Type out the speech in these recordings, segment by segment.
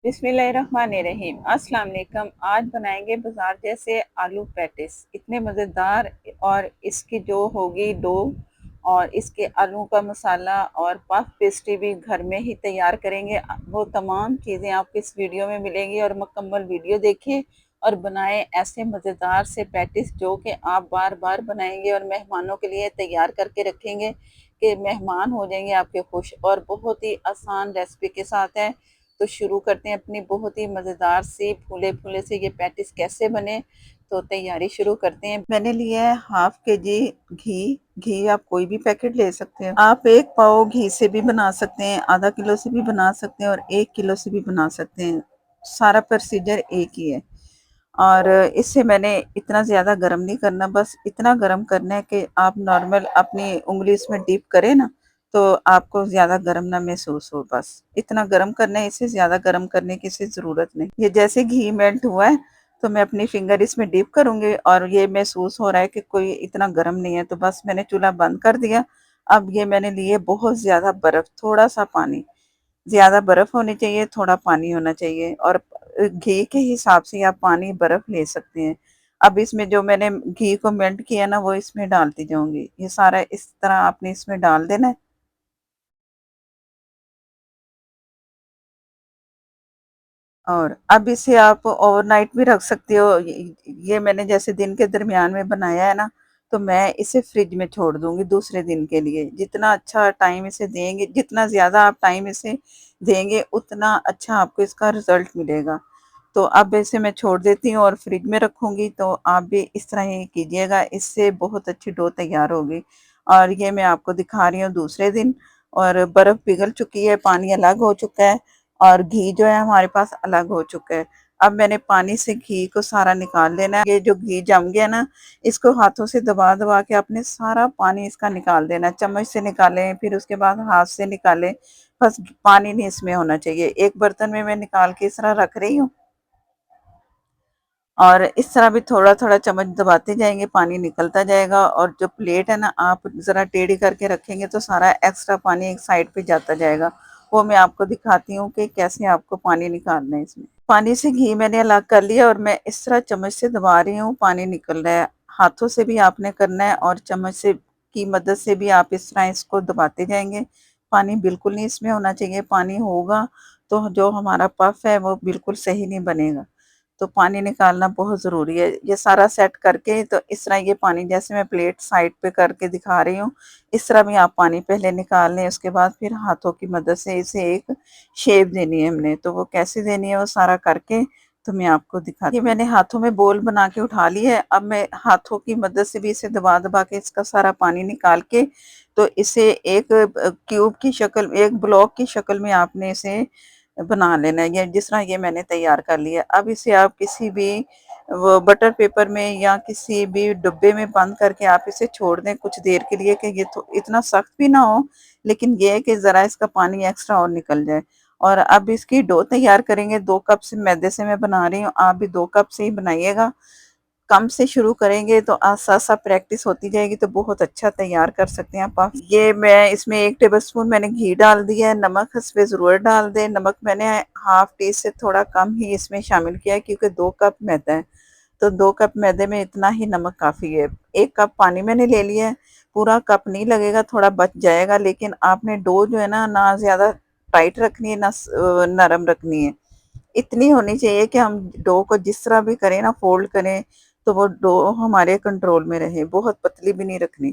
बिस्मिल्लाहिर्रहमानिर्रहीम। अस्सलाम वालेकुम। आज बनाएंगे बाजार जैसे आलू पैटिस, इतने मज़ेदार। और इसकी जो होगी डो और इसके आलू का मसाला और पफ पेस्ट्री भी घर में ही तैयार करेंगे। वो तमाम चीज़ें आपको इस वीडियो में मिलेंगी और मुकम्मल वीडियो देखें और बनाएं ऐसे मज़ेदार से पैटिस जो कि आप बार बार बनाएंगे और मेहमानों के लिए तैयार करके रखेंगे कि मेहमान हो जाएंगे आपके खुश। और बहुत ही आसान रेसिपी के साथ है। तो शुरू करते हैं अपनी बहुत ही मज़ेदार सी फूले फूले से ये पैटिस कैसे बने। तो तैयारी शुरू करते हैं। मैंने लिया है हाफ के जी घी। घी आप कोई भी पैकेट ले सकते हैं। आप एक पाव घी से भी बना सकते हैं, आधा किलो से भी बना सकते हैं और 1 किलो से भी बना सकते हैं। सारा प्रोसीजर एक ही है। और इससे मैंने इतना ज़्यादा गर्म नहीं करना, बस इतना गर्म करना है कि आप नॉर्मल अपनी उंगली इसमें डिप करें ना, तो आपको ज़्यादा गर्म ना महसूस हो। बस इतना गर्म करना है, इससे ज़्यादा गर्म करने की इसे ज़रूरत नहीं। ये जैसे घी मेल्ट हुआ है तो मैं अपनी फिंगर इसमें डिप करूंगी और ये महसूस हो रहा है कि कोई इतना गर्म नहीं है, तो बस मैंने चूल्हा बंद कर दिया। अब ये मैंने लिए बहुत ज़्यादा बर्फ़, थोड़ा सा पानी। ज़्यादा बर्फ़ होनी चाहिए, थोड़ा पानी होना चाहिए और घी के हिसाब से आप पानी बर्फ़ ले सकते हैं। अब इसमें जो मैंने घी को मेल्ट किया ना वो इसमें डालती जाऊँगी। ये सारा इस तरह आपने इसमें डाल देना है। और अब इसे आप ओवरनाइट भी रख सकते हो। ये मैंने जैसे दिन के दरमियान में बनाया है ना, तो मैं इसे फ्रिज में छोड़ दूंगी दूसरे दिन के लिए। जितना अच्छा टाइम इसे देंगे, जितना ज़्यादा आप टाइम इसे देंगे उतना अच्छा आपको इसका रिजल्ट मिलेगा। तो अब इसे मैं छोड़ देती हूँ और फ्रिज में रखूंगी। तो आप भी इस तरह ही कीजिएगा, इससे बहुत अच्छी डो तैयार होगी। और ये मैं आपको दिखा रही हूँ दूसरे दिन। और बर्फ़ पिघल चुकी है, पानी अलग हो चुका है और घी जो है हमारे पास अलग हो चुका है। अब मैंने पानी से घी को सारा निकाल लेना है। ये जो घी जम गया ना, इसको हाथों से दबा दबा के आपने सारा पानी इसका निकाल देना है। चम्मच से निकालें, फिर उसके बाद हाथ से निकालें। बस पानी नहीं इसमें होना चाहिए। एक बर्तन में मैं निकाल के इस तरह रख रही हूँ और इस तरह भी थोड़ा थोड़ा चम्मच दबाते जाएंगे, पानी निकलता जाएगा। और जो प्लेट है ना, आप ज़रा टेढ़ी करके रखेंगे तो सारा एक्स्ट्रा पानी एक साइड पे जाता जाएगा। वो मैं आपको दिखाती हूँ कि कैसे आपको पानी निकालना है। इसमें पानी से घी मैंने अलग कर लिया और मैं इस तरह चम्मच से दबा रही हूँ, पानी निकल रहा है। हाथों से भी आपने करना है और चम्मच से की मदद से भी आप इस तरह इसको दबाते जाएंगे। पानी बिल्कुल नहीं इसमें होना चाहिए। पानी होगा तो जो हमारा पफ है वो बिल्कुल सही नहीं बनेगा। तो पानी निकालना बहुत ज़रूरी है। ये सारा सेट करके तो इस तरह ये पानी, जैसे मैं प्लेट साइड पे करके दिखा रही हूँ, इस तरह भी आप पानी पहले निकाल लें। उसके बाद फिर हाथों की मदद से इसे एक शेप देनी है हमने। तो वो कैसे देनी है वो सारा करके तो मैं आपको दिखाती हूँ। ये मैंने हाथों में बोल बना के उठा ली है। अब मैं हाथों की मदद से भी इसे दबा दबा के इसका सारा पानी निकाल के तो इसे एक क्यूब की शक्ल, एक ब्लॉक की शक्ल में आपने इसे बना लेना है। ये जिस तरह ये मैंने तैयार कर लिया। अब इसे आप किसी भी वो बटर पेपर में या किसी भी डिब्बे में बंद करके आप इसे छोड़ दें कुछ देर के लिए कि ये तो इतना सख्त भी ना हो, लेकिन ये है कि ज़रा इसका पानी एक्स्ट्रा और निकल जाए। और अब इसकी डो तैयार करेंगे। 2 कप से मैदे से मैं बना रही हूँ, आप भी 2 कप से ही बनाइएगा। कम से शुरू करेंगे तो साथ-साथ प्रैक्टिस होती जाएगी तो बहुत अच्छा तैयार कर सकते हैं आप। ये मैं इसमें 1 टेबलस्पून मैंने घी डाल दिया है। नमक हस्बे ज़रूर डाल दें। नमक मैंने हाफ टी से थोड़ा कम ही इसमें शामिल किया है क्योंकि 2 कप मैदा है। तो 2 कप मैदे में इतना ही नमक काफ़ी है। 1 कप पानी मैंने ले लिया है। पूरा कप नहीं लगेगा, थोड़ा बच जाएगा, लेकिन आपने डो जो है ना ज़्यादा टाइट रखनी है ना नरम रखनी है। इतनी होनी चाहिए कि हम डो को जिस तरह भी करें ना, फ़ोल्ड करें तो वो डो हमारे कंट्रोल में रहे। बहुत पतली भी नहीं रखनी।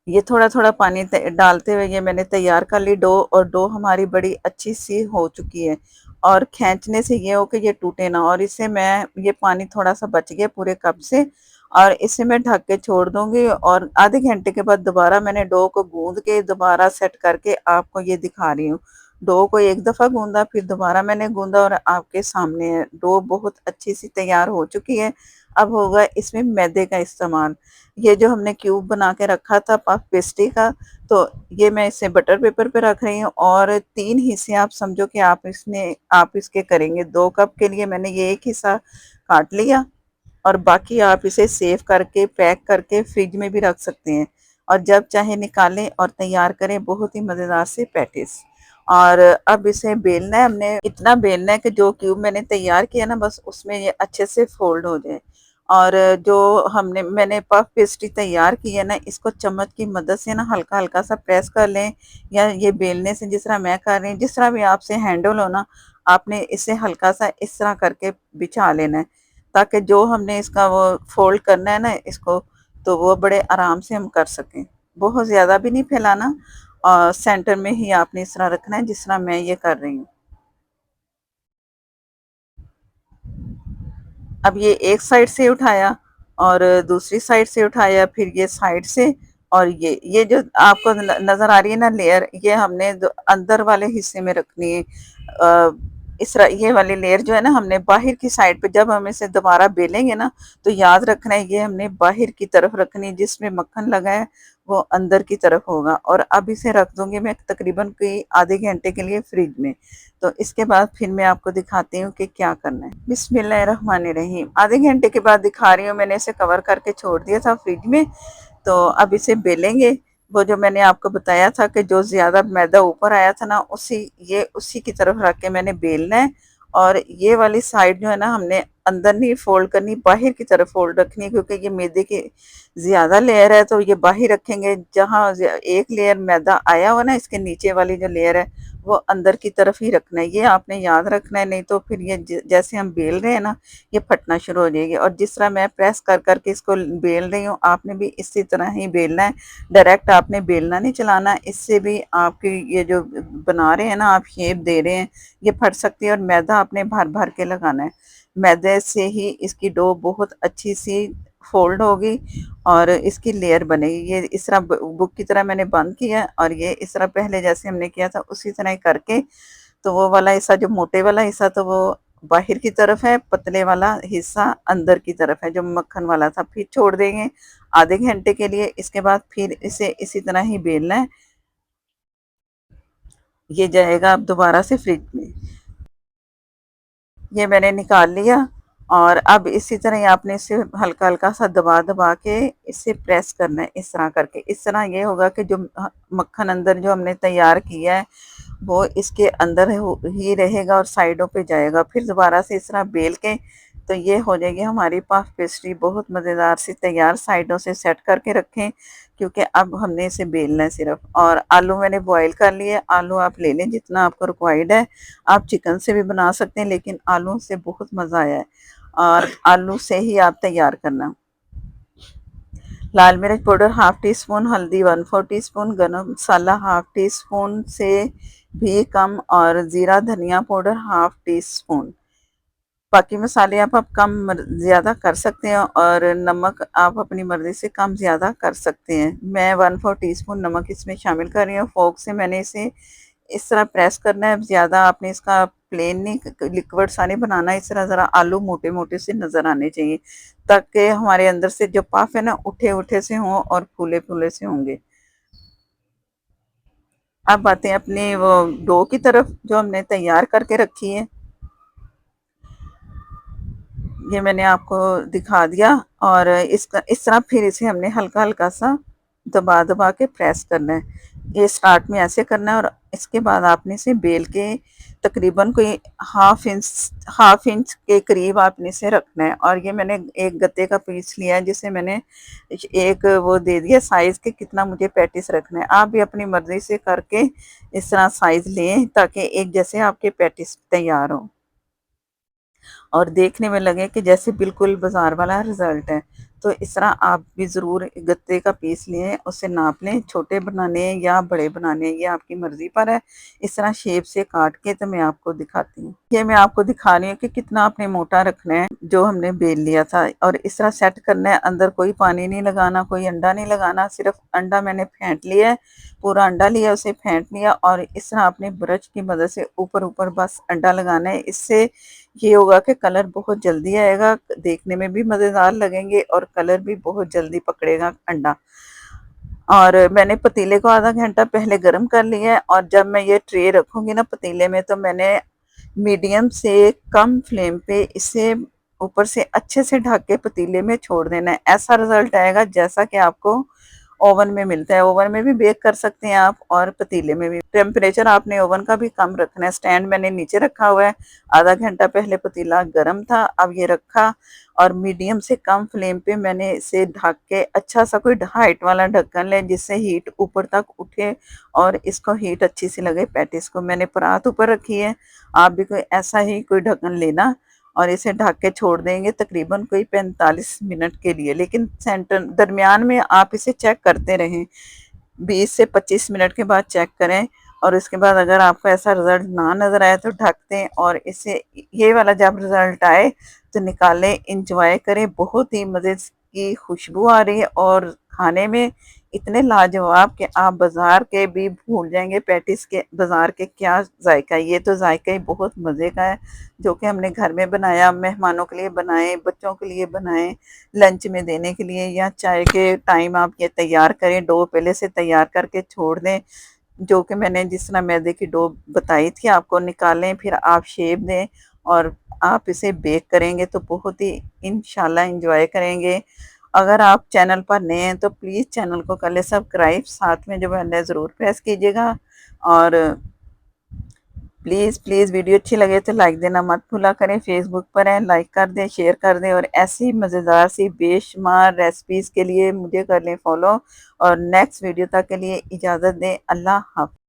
ये थोड़ा-थोड़ा पानी डालते हुए ये मैंने तैयार कर ली डो। और डो हमारी बड़ी अच्छी सी हो चुकी है। और खींचने से ये हो कि ये टूटे ना। और इसे मैं, ये पानी थोड़ा-सा बच गया पूरे कप से और इसे मैं ढक के छोड़ दूँगी। और आधे घंटे के बाद दोबारा मैंने डो को गूँध के दोबारा सेट करके आपको ये दिखा रही हूँ। डो को एक दफ़ा गूँधा, फिर दोबारा मैंने गूँधा और आपके सामने है। डो बहुत अच्छी सी तैयार हो चुकी है। अब होगा इसमें मैदे का इस्तेमाल। ये जो हमने क्यूब बना के रखा था पफ पेस्ट्री का, तो ये मैं इसे बटर पेपर पे रख रही हूँ। और 3 हिस्से आप समझो कि आप इसके करेंगे। 2 कप के लिए मैंने ये 1 हिस्सा काट लिया और बाकी आप इसे सेव करके पैक करके फ्रिज में भी रख सकते हैं और जब चाहे निकालें और तैयार करें बहुत ही मज़ेदार से पैटिस। और अब इसे बेलना है, हमने इतना बेलना है कि जो क्यूब मैंने तैयार किया ना बस उसमें ये अच्छे से फोल्ड हो जाए। और जो मैंने पफ पेस्ट्री तैयार की है ना, इसको चम्मच की मदद से ना हल्का हल्का सा प्रेस कर लें, या ये बेलने से जिस तरह मैं कर रही हूँ, जिस तरह भी आपसे हैंडल हो ना, आपने इसे हल्का सा इस तरह करके बिछा लेना है, ताकि जो हमने इसका वो फोल्ड करना है ना इसको, तो वो बड़े आराम से हम कर सकें। बहुत ज़्यादा भी नहीं फैलाना, और सेंटर में ही आपने इस तरह रखना है जिस तरह मैं ये कर रही हूँ। अब ये एक साइड से उठाया और दूसरी साइड से उठाया, फिर ये साइड से, और ये जो आपको नजर आ रही है ना लेयर, ये हमने अंदर वाले हिस्से में रखनी है। ये वाली लेयर जो है ना, हमने बाहर की साइड पे, जब हम इसे दोबारा बेलेंगे ना, तो याद रखना है ये हमने बाहर की तरफ रखनी है, जिसमें मक्खन लगा है वो अंदर की तरफ होगा। और अब इसे रख दूंगी मैं तकरीबन कोई आधे घंटे के लिए फ्रिज में। तो इसके बाद फिर मैं आपको दिखाती हूँ कि क्या करना है। बिस्मिल्लाहिर्रहमानिर्रहीम। आधे घंटे के बाद दिखा रही हूँ, मैंने इसे कवर करके छोड़ दिया था फ्रिज में। तो अब इसे बेलेंगे। वो जो मैंने आपको बताया था कि जो ज्यादा मैदा ऊपर आया था ना, उसी की तरफ रख के मैंने बेलना है। और ये वाली साइड जो है ना, हमने अंदर नहीं फोल्ड करनी, बाहर की तरफ फोल्ड रखनी है, क्योंकि ये मैदे की ज्यादा लेयर है, तो ये बाहर रखेंगे। जहाँ एक लेयर मैदा आया हुआ ना, इसके नीचे वाली जो लेयर है वो अंदर की तरफ ही रखना है, ये आपने याद रखना है। नहीं तो फिर ये जैसे हम बेल रहे हैं ना, ये फटना शुरू हो जाएगी। और जिस तरह मैं प्रेस कर करके इसको बेल रही हूँ, आपने भी इसी तरह ही बेलना है। डायरेक्ट आपने बेलना नहीं चलाना, इससे भी आपकी ये जो बना रहे हैं ना, आप शेप दे रहे हैं, ये फट सकती है। और मैदा आपने भर भर के लगाना है, मैदे से ही इसकी डो बहुत अच्छी सी फोल्ड होगी और इसकी लेयर बनेगी। ये इस तरह बुक की तरह मैंने बंद किया, और ये इस तरह पहले जैसे हमने किया था उसी तरह ही करके, तो वो वाला हिस्सा, जो मोटे वाला हिस्सा, तो वो बाहर की तरफ है, पतले वाला हिस्सा अंदर की तरफ है जो मक्खन वाला था। फिर छोड़ देंगे आधे घंटे के लिए। इसके बाद फिर इसे इसी तरह ही बेलना है। ये जाएगा अब दोबारा से फ्रिज में। ये मैंने निकाल लिया। और अब इसी तरह ही आपने इसे हल्का हल्का सा दबा दबा के इसे प्रेस करना है, इस तरह करके। इस तरह ये होगा कि जो मक्खन अंदर जो हमने तैयार किया है वो इसके अंदर ही रहेगा और साइडों पे जाएगा। फिर दोबारा से इस तरह बेल के, तो ये हो जाएगी हमारी पफ पेस्ट्री बहुत मज़ेदार सी तैयार। साइडों से सेट करके रखें, क्योंकि अब हमने इसे बेलना है सिर्फ। और आलू मैंने बॉईल कर लिए। आलू आप ले लें जितना आपको रिक्वायर्ड है। आप चिकन से भी बना सकते हैं, लेकिन आलू से बहुत मज़ा आया है, और आलू से ही आप तैयार करना। लाल मिर्च पाउडर हाफ टी स्पून, हल्दी 1/4 टीस्पून, गरम मसाला हाफ टी स्पून से भी कम, और ज़ीरा धनिया पाउडर हाफ टी स्पून। बाकी मसाले आप कम ज़्यादा कर सकते हैं, और नमक आप अपनी मर्ज़ी से कम ज़्यादा कर सकते हैं। मैं 1/4 टीस्पून नमक इसमें शामिल कर रही हूँ। फोक से मैंने इसे इस तरह प्रेस करना है। ज़्यादा आपने इसका प्लेन नहीं, लिक्विड सा नहीं बनाना। इस तरह ज़रा आलू मोटे मोटे से नज़र आने चाहिए, ताकि हमारे अंदर से जो पफ है ना, उठे उठे से हों और फूले फूले से होंगे। अब आते हैं अपनी वो डो की तरफ जो हमने तैयार करके रखी है। ये मैंने आपको दिखा दिया। और इसका इस तरह फिर इसे हमने हल्का हल्का सा दबा दबा के प्रेस करना है। ये स्टार्ट में ऐसे करना है, और इसके बाद आपने इसे बेल के तकरीबन कोई हाफ इंच के करीब आपने इसे रखना है। और ये मैंने एक गत्ते का पीस लिया है, जिसे मैंने एक वो दे दिया साइज़ के कितना मुझे पैटिस रखना है। आप भी अपनी मर्ज़ी से करके इस तरह साइज़ लें, ताकि एक जैसे आपके पैटिस तैयार हों और देखने में लगे कि जैसे बिल्कुल बाजार वाला रिजल्ट है। तो इस तरह आप भी ज़रूर गत्ते का पीस लें, उसे नाप लें, छोटे बनाने हैं या बड़े बनाने हैं, ये आपकी मर्ज़ी पर है। इस तरह शेप से काट के तो मैं आपको दिखाती हूँ। ये मैं आपको दिखा रही हूँ कि कितना आपने मोटा रखना है जो हमने बेल लिया था, और इस तरह सेट करना है। अंदर कोई पानी नहीं लगाना, कोई अंडा नहीं लगाना, सिर्फ अंडा मैंने फेंट लिया है। पूरा अंडा लिया, उसे फेंट लिया, और इस तरह आपने ब्रश की मदद से ऊपर ऊपर बस अंडा लगाना है। इससे ये होगा कि कलर बहुत जल्दी आएगा, देखने में भी मज़ेदार लगेंगे, और कलर भी बहुत जल्दी पकड़ेगा अंडा। और मैंने पतीले को आधा घंटा पहले गर्म कर लिया है, और जब मैं ये ट्रे रखूँगी ना पतीले में, तो मैंने मीडियम से कम फ्लेम पे इसे ऊपर से अच्छे से ढक के पतीले में छोड़ देना है। ऐसा रिज़ल्ट आएगा जैसा कि आपको ओवन में मिलता है, ओवन में भी बेक कर सकते हैं आप और पतीले में भी। टेम्परेचर आपने ओवन का भी कम रखना है। स्टैंड मैंने नीचे रखा हुआ है, आधा घंटा पहले पतीला गर्म था, अब ये रखा और मीडियम से कम फ्लेम पे मैंने इसे ढक के, अच्छा सा कोई हाइट वाला ढक्कन लें जिससे हीट ऊपर तक उठे और इसको हीट अच्छी सी लगे। पैटिस को मैंने परात ऊपर रखी है, आप भी कोई ऐसा ही कोई ढक्कन लेना और इसे ढक के छोड़ देंगे तकरीबन कोई 45 मिनट के लिए। लेकिन सेंटर दरमियान में आप इसे चेक करते रहें, 20 से 25 मिनट के बाद चेक करें और उसके बाद अगर आपको ऐसा रिजल्ट ना नज़र आए तो ढक दें और इसे, ये वाला जब रिजल्ट आए तो निकालें, इंजॉय करें। बहुत ही मज़े की खुशबू आ रही है और खाने में इतने लाजवाब कि आप बाज़ार के भी भूल जाएंगे पैटिस के, बाज़ार के क्या जायका है। ये तो जायका ही बहुत मज़े का है जो कि हमने घर में बनाया, मेहमानों के लिए बनाए, बच्चों के लिए बनाए, लंच में देने के लिए या चाय के टाइम आप ये तैयार करें। डो पहले से तैयार करके छोड़ दें, जो कि मैंने जिस तरह मैदे की डो बताई थी आपको, निकालें, फिर आप शेप दें और आप इसे बेक करेंगे तो बहुत ही इंशाल्लाह इंजॉय करेंगे। अगर आप चैनल पर नए हैं तो प्लीज़ चैनल को कर ले सब्सक्राइब, साथ में जो बेल है ज़रूर प्रेस कीजिएगा और प्लीज़ प्लीज़ वीडियो अच्छी लगे तो लाइक देना मत भूला करें। फेसबुक पर हैं, लाइक कर दें, शेयर कर दें और ऐसी मज़ेदार सी बेशुमार रेसिपीज़ के लिए मुझे कर लें फॉलो और नेक्स्ट वीडियो तक के लिए इजाज़त दें। अल्लाह हाफ़िज़।